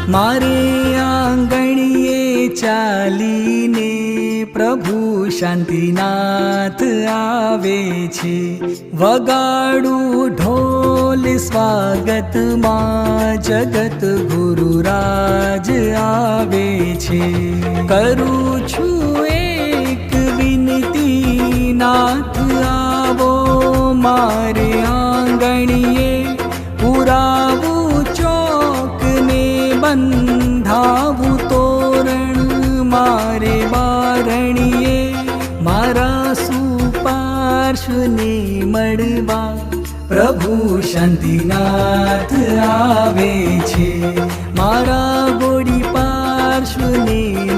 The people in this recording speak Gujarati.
મારે આંગણીએ ચાલીને પ્રભુ શાંતિનાથ આવે છે. વગાડું ઢોલ સ્વાગતમાં જગત ગુરુરાજ આવે છે. કરું છું એક વિનતી, નાથ આવો મારે આંગણીએ. પુરાવું ચોકને બંધાવું તોરણ મારે બારણીએ. મારા સુપાર્શ્વને મળવા પ્રભુ શાંતિનાથ આવે છે. મારા ગોડી પાર્શ્વને